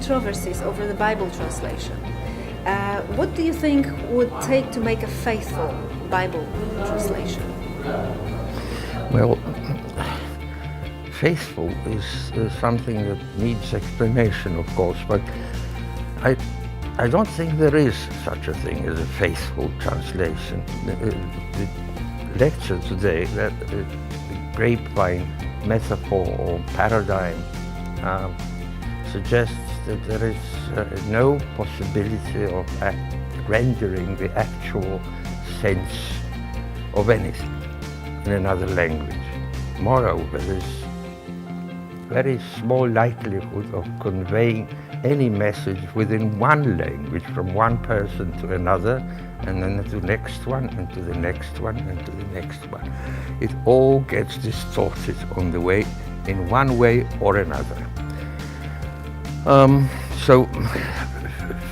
controversies over the Bible translation. What do you think would take to make a faithful Bible translation? Well, faithful is something that needs explanation, of course, but I don't think there is such a thing as a faithful translation. The lecture today, that the grapevine metaphor or paradigm suggests that there is no possibility of rendering the actual sense of anything in another language. Moreover, there's very small likelihood of conveying any message within one language from one person to another, and then to the next one, and to the next one, and to the next one. It all gets distorted on the way, in one way or another. So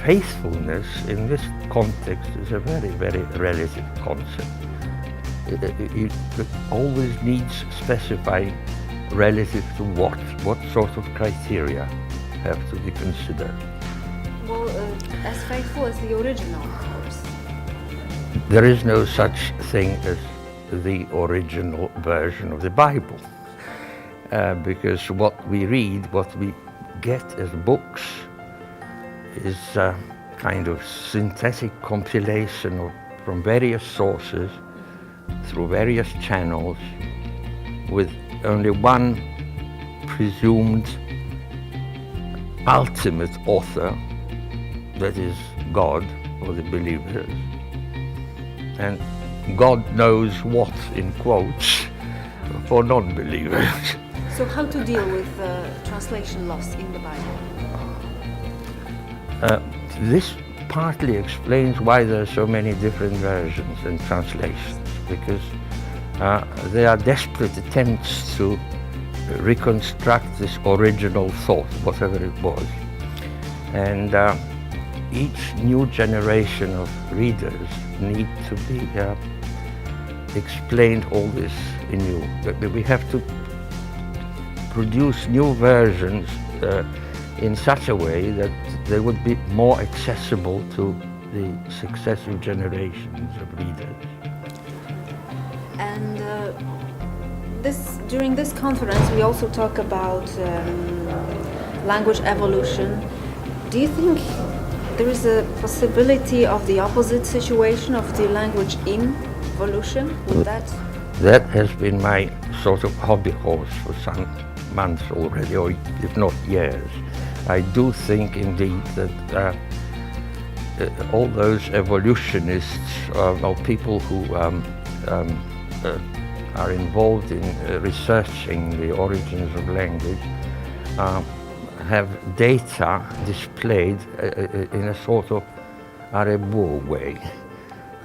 faithfulness in this context is a very, very relative concept. It always needs specifying relative to what sort of criteria have to be considered. Well, as faithful as the original, of course. There is no such thing as the original version of the Bible, because what we read, what we get as books, is a kind of synthetic compilation from various sources, through various channels, with only one presumed ultimate author, that is God or the believers. And God knows what, in quotes, for non-believers. So how to deal with translation loss in the Bible? This partly explains why there are so many different versions and translations, because they are desperate attempts to reconstruct this original thought, whatever it was. And each new generation of readers need to be explained all this anew. We have to produce new versions in such a way that they would be more accessible to the successive generations of readers. And during this conference, we also talk about language evolution. Do you think there is a possibility of the opposite situation, of the language involution? That has been my sort of hobby horse for some months already, or if not years. I do think indeed that all those evolutionists, or people who are involved in researching the origins of language, have data displayed in a sort of Arab-War way,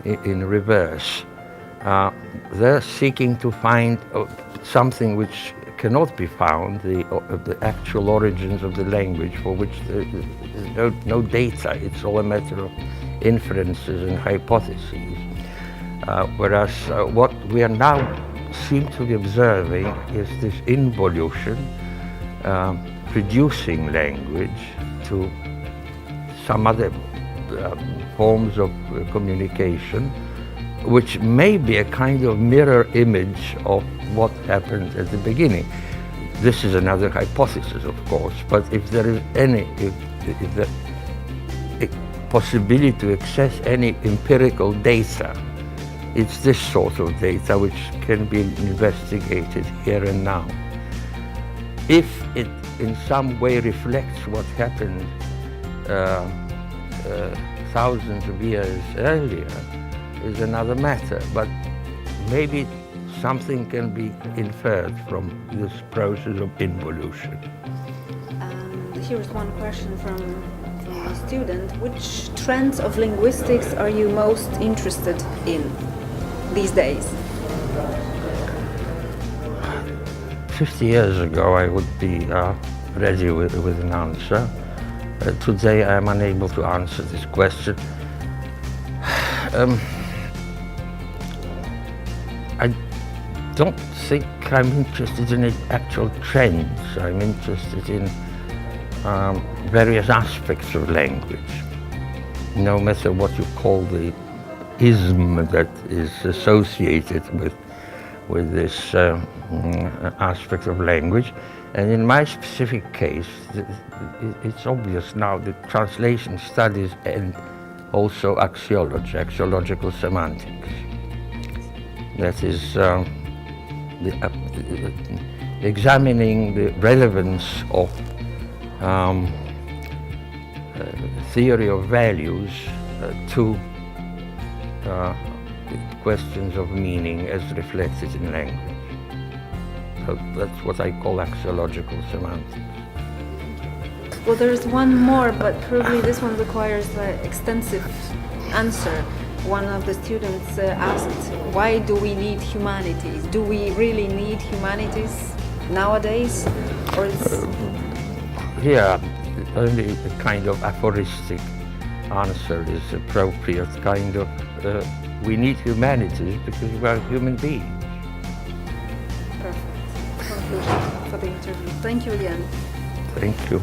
in reverse. They're seeking to find something which cannot be found, the actual origins of the language, for which there's no data. It's all a matter of inferences and hypotheses. Whereas what we are now seem to be observing is this involution, reducing language to some other forms of communication, which may be a kind of mirror image of what happened at the beginning. This is another hypothesis, of course, but if there is any if the possibility to access any empirical data, it's this sort of data which can be investigated here and now. If it in some way reflects what happened thousands of years earlier, is another matter, but maybe something can be inferred from this process of involution. Here's one question from a student. Which trends of linguistics are you most interested in these days? 50 years ago I would be ready with an answer. Today I am unable to answer this question. I don't think I'm interested in actual trends. I'm interested in various aspects of language, no matter what you call the ism that is associated with this aspect of language. And in my specific case, it's obvious now that translation studies and also axiology, axiological semantics. That is examining the relevance of theory of values to questions of meaning as reflected in language. So that's what I call axiological semantics. Well, there's one more, but probably this one requires an extensive answer. One of the students asked, why do we need humanities? Do we really need humanities nowadays? Or Yeah, only a kind of aphoristic answer is appropriate, kind of, we need humanities because we are human beings. Perfect conclusion for the interview. Thank you again. Thank you.